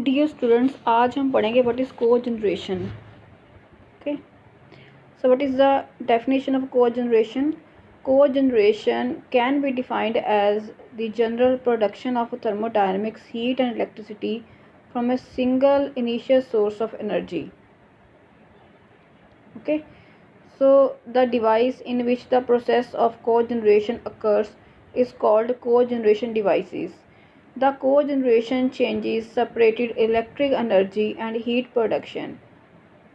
Dear students, आज हम पढ़ेंगे what is cogeneration. Okay, so what is the definition of cogeneration? Cogeneration can be defined as the general production of thermodynamics heat and electricity from a single initial source of energy. Okay, so the device in which the process of cogeneration occurs is called cogeneration devices. The cogeneration changes separated electric energy and heat production.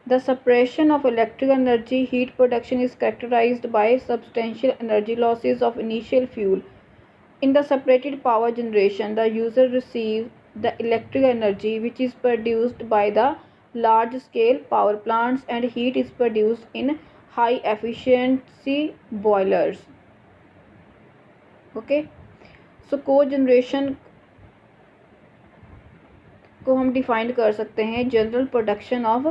The separation of electric energy heat production is characterized by substantial energy losses of initial fuel. In the separated power generation, the user receives the electric energy which is produced by the large scale power plants, and heat is produced in high efficiency boilers. Okay, so cogeneration को हम define कर सकते हैं general production of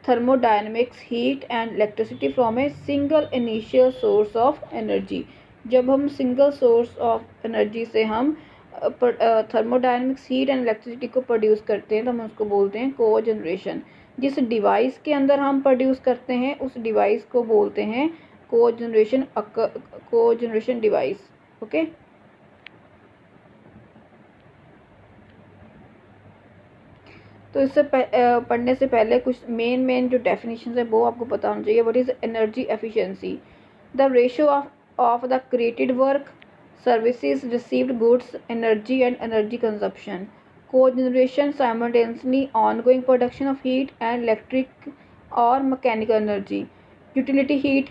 thermodynamics heat and electricity from a single initial source of energy. जब हम single source of energy से हम thermodynamics heat and electricity को प्रोड्यूस करते हैं तो हम उसको बोलते हैं कोजनरेशन. जिस डिवाइस के अंदर हम प्रोड्यूस करते हैं उस डिवाइस को बोलते हैं कोजनरेशन डिवाइस. ओके, तो इससे पढ़ने से पहले कुछ मेन जो डेफिनेशन है वो आपको पता होना चाहिए. What is energy efficiency? The ratio of the created work, services, received goods, energy and energy consumption. Cogeneration simultaneously ongoing production of heat and electric और mechanical energy. Utility heat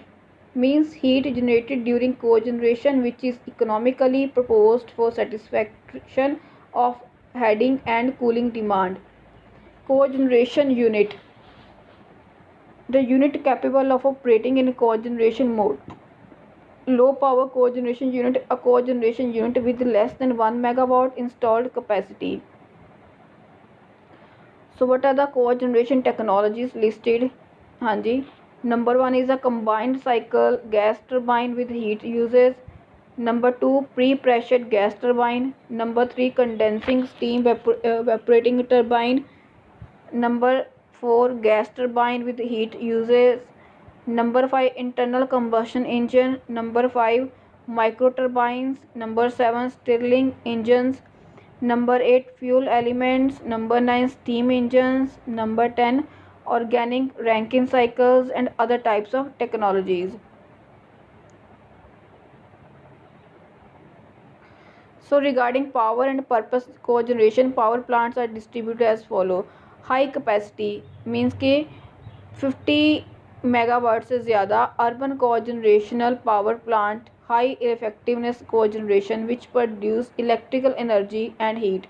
means heat generated during cogeneration which is economically proposed for satisfaction of heating and cooling demand. Cogeneration unit, the unit capable of operating in cogeneration mode. Low power cogeneration unit, a cogeneration unit with less than 1 megawatt installed capacity. So what are the cogeneration technologies listed? हाँ जी, number 1 is a combined cycle gas turbine with heat uses. Number 2, pre-pressured gas turbine. Number 3, condensing steam evaporating turbine. Number 4, gas turbine with heat uses. Number 5, internal combustion engine. Number 5, micro turbines. Number 7, Stirling engines. Number 8, fuel elements. Number 9, steam engines. Number 10, organic Rankine cycles and other types of technologies. So regarding power and purpose cogeneration, power plants are distributed as follow. High capacity means के 50 megawatt से ज़्यादा. Urban cogenerational power plant, high effectiveness cogeneration which produce electrical energy and heat.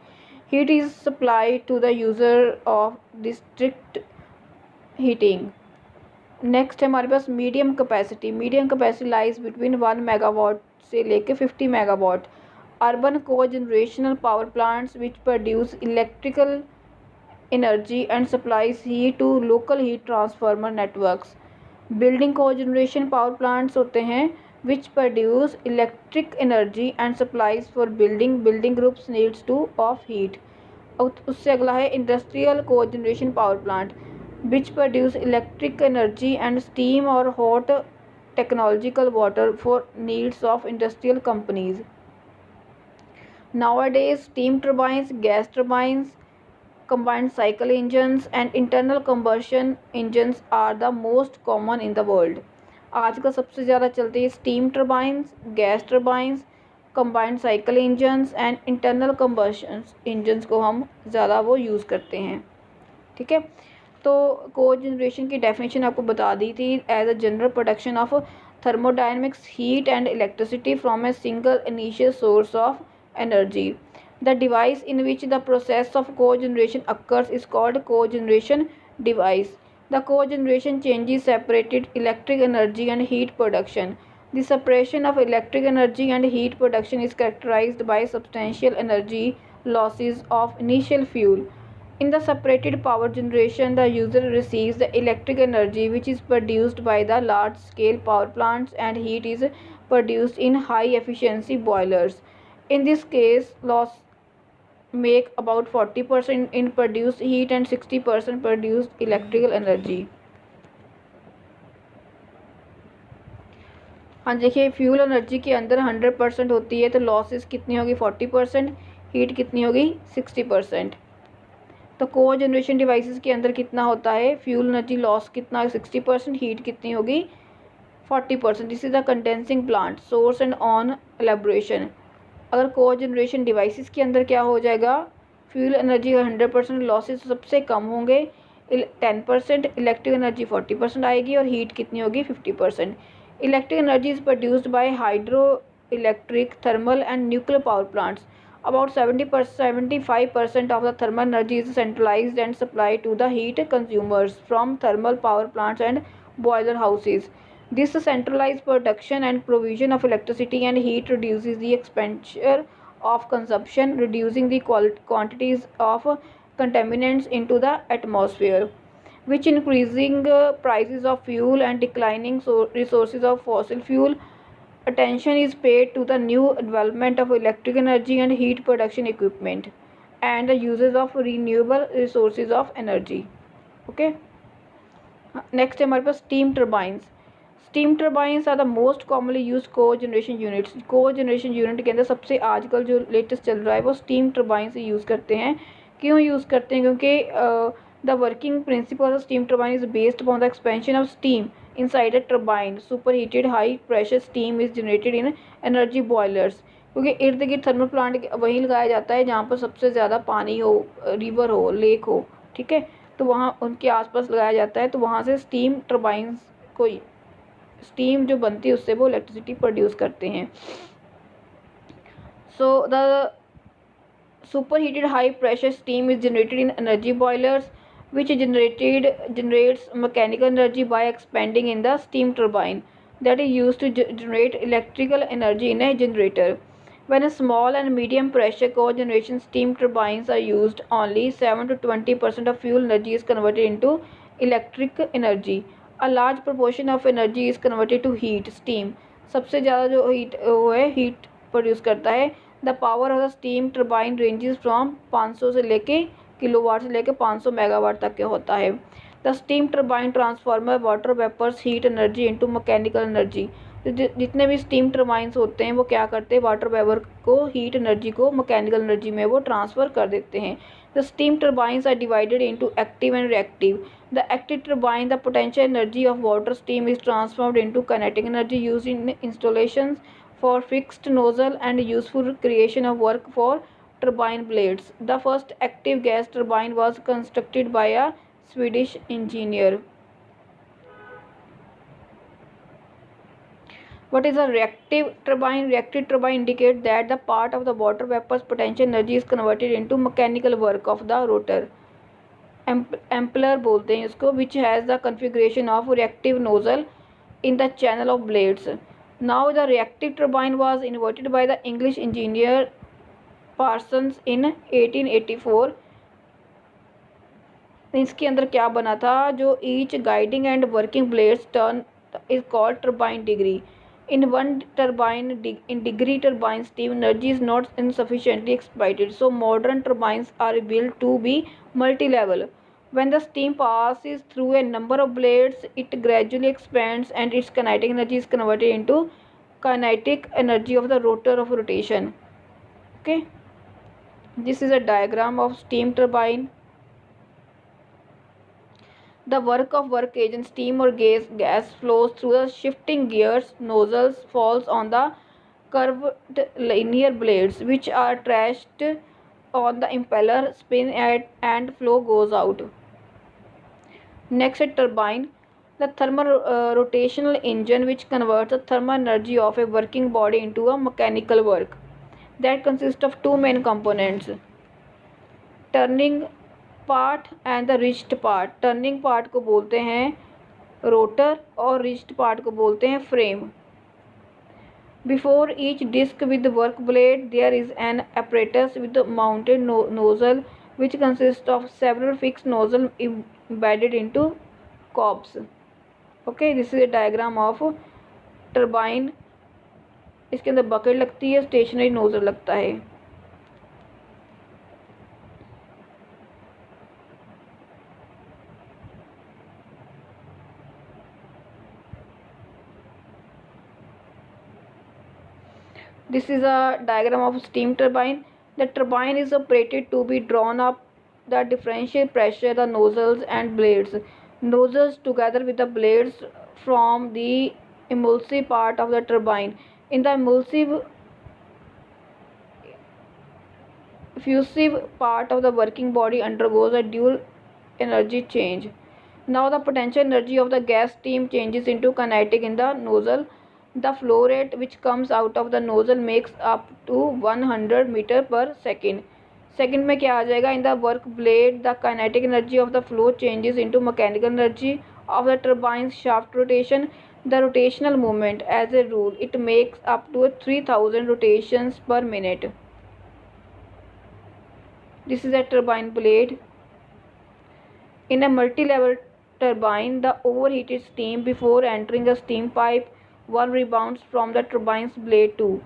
Heat is supplied to the user of district heating. Next है हमारे पास medium capacity. Medium capacity lies between 1 megawatt से लेके 50 megawatt. Urban cogenerational power plants which produce electrical energy and supplies heat to local heat transformer networks. Building cogeneration power plants होते हैं which produce electric energy and supplies for building groups needs to of heat. उससे अगला है industrial cogeneration power plant which produce electric energy and steam or hot technological water for needs of industrial companies. Nowadays steam turbines, gas turbines, combined cycle engines and internal combustion engines are the most common in the world. आजकल सबसे ज़्यादा चलते हैं steam turbines, gas turbines, combined cycle engines and internal combustion engines को हम ज़्यादा वो use करते हैं. ठीक है, तो कोजनरेशन की डेफिनेशन आपको बता दी थी. As a general production of thermodynamics heat and electricity from a single initial source of energy. The device in which the process of cogeneration occurs is called cogeneration device. The cogeneration changes separated electric energy and heat production. The separation of electric energy and heat production is characterized by substantial energy losses of initial fuel. In the separated power generation, the user receives the electric energy which is produced by the large-scale power plants, and heat is produced in high-efficiency boilers. In this case, make about 40% in produced heat and 60% produced electrical energy। हाँ देखिए, fuel energy के अंदर 100% होती है तो losses कितनी होगी 40%, heat कितनी होगी 60%। तो को जनरेशन डिवाइसेस के अंदर कितना होता है, फ्यूल एनर्जी लॉस कितना 60%, हीट कितनी होगी 40%। This is the condensing plant source and on elaboration. अगर को जनरेशन डिवाइसेस के अंदर क्या हो जाएगा, फ्यूल एनर्जी 100%, लॉसेस सबसे कम होंगे 10%, इलेक्ट्रिक एनर्जी 40% आएगी और हीट कितनी होगी 50%। Electric energy is produced by hydro electric, thermal and nuclear power plants. About 75% of the thermal energy is centralized and supplied to the heat consumers from thermal power plants and boiler houses. This centralized production and provision of electricity and heat reduces the expenditure of consumption, reducing the quantities of contaminants into the atmosphere, which increasing prices of fuel and declining resources of fossil fuel. Attention is paid to the new development of electric energy and heat production equipment and the uses of renewable resources of energy। Okay, next है हमारे पास steam turbines। Steam turbines are the most commonly use cogeneration units. Cogeneration unit के अंदर सबसे आजकल जो latest चल रहा है वो स्टीम टर्बाइन से यूज़ करते हैं। क्यों यूज़ करते हैं, क्योंकि the working principle of steam turbine is based upon the expansion of steam inside a turbine. Super heated high pressure steam is generated in energy boilers. क्योंकि इर्द गिर्द थर्मल प्लांट वहीं लगाया जाता है जहाँ पर सबसे ज़्यादा पानी हो, रिवर हो, लेक हो, ठीक है, तो वहाँ उनके आसपास लगाया जाता है। तो वहाँ से स्टीम टर्बाइंस को स्टीम जो बनती है उससे वो इलेक्ट्रिसिटी प्रोड्यूस करते हैं। So the super heated high pressure steam is generated in energy boilers which generates mechanical energy by expanding in the steam turbine that is used to generate electrical energy in a generator. When a small and medium pressure cogeneration steam turbines are used, only 7 to 20% of fuel energy is converted into electric energy. A large proportion of energy is converted to heat, steam. सबसे ज़्यादा जो heat वो है heat produce करता है। The power of the steam turbine ranges from 500 से लेके kilowatt से लेकर 500 मेगावाट तक के होता है। The steam turbine transformer water vapours heat energy into mechanical energy. जितने भी स्टीम टर्बाइंस होते हैं वो क्या करते हैं, वाटर वेपर को हीट एनर्जी को मैकेनिकल एनर्जी में वो ट्रांसफ़र कर देते हैं। The steam turbines are divided into active and reactive. The active turbine the potential energy of water steam is transformed into kinetic energy used in installations for fixed nozzle and useful creation of work for turbine blades. The first active gas turbine was constructed by a Swedish engineer. What is a reactive turbine? Reactive turbine indicates that the part of the water vapor's potential energy is converted into mechanical work of the rotor. Impeller बोलते हैं इसको, which has the configuration of reactive nozzle in the channel of blades. Now the reactive turbine was invented by the English engineer Parsons in 1884. इसके अंदर क्या बना था, जो each guiding and working blades turn is called turbine degree. In one turbine in degree turbine steam energy is not insufficiently exploited, so modern turbines are built to be multi-level. When the steam passes through a number of blades, it gradually expands and its kinetic energy is converted into kinetic energy of the rotor of rotation. Okay, this is a diagram of steam turbine. The work of work agent steam or gas flows through the shifting gears, nozzles falls on the curved linear blades which are attached on the impeller, spin and flow goes out. Next is turbine. The thermal rotational engine which converts the thermal energy of a working body into a mechanical work. That consists of two main components, turning part and the wrist part. Turning part को बोलते हैं rotor और wrist part को बोलते हैं frame. Before each disc with work blade there is an apparatus with mounted nozzle which consists of several fixed nozzle embedded into corbs. Okay, this is a diagram of turbine. इसके अंदर bucket लगती है, stationery nozzle लगता है। This is a diagram of steam turbine. The turbine is operated to be drawn up the differential pressure, the nozzles and blades. Nozzles together with the blades from the emulsive part of the turbine. In the emulsive effusive part of the working body undergoes a dual energy change. Now the potential energy of the gas stream changes into kinetic in the nozzle. The flow rate which comes out of the nozzle makes up to 100 meter per second. Second में क्या आ जाएगा? In the work blade, the kinetic energy of the flow changes into mechanical energy of the turbine's shaft rotation. The rotational movement, as a rule, it makes up to 3000 rotations per minute. This is a turbine blade. In a multi-level turbine, the overheated steam before entering a steam pipe 1 rebounds from the turbine's blade 2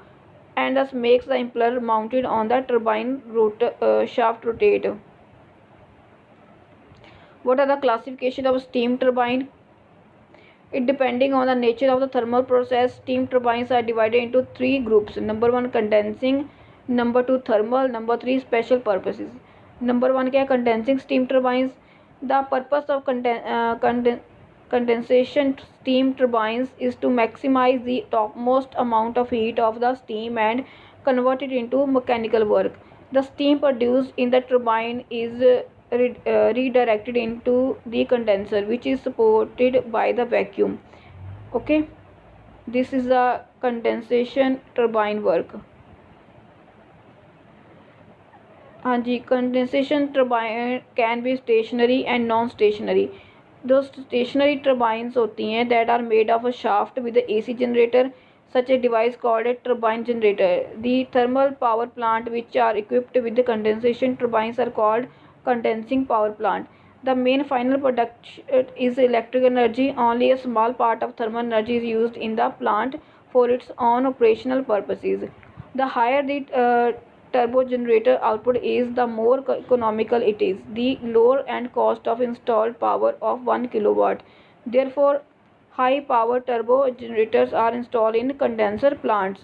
and thus makes the impeller mounted on the turbine shaft rotate. What are the classification of steam turbine? It depending on the nature of the thermal process, steam turbines are divided into 3 groups. Number 1 condensing, number 2 thermal, number 3 special purposes. Number 1 क्या है? Condensing steam turbines. The purpose of condensation steam turbines is to maximize the topmost amount of heat of the steam and convert it into mechanical work. The steam produced in the turbine is redirected into the condenser, which is supported by the vacuum. Okay, this is the condensation turbine work. हाँ जी, condensation turbine can be stationary and non stationary. जो stationary turbines होती हैं that are made of a shaft with AC generator such a device called a turbine generator. The thermal power plant which are equipped with the condensation turbines are called condensing power plant. The main final product is electric energy. Only a small part of thermal energy is used in the plant for its own operational purposes. The higher the turbo generator output is, the more economical it is. The lower end cost of installed power of 1 kilowatt. Therefore, high power turbo generators are installed in condenser plants.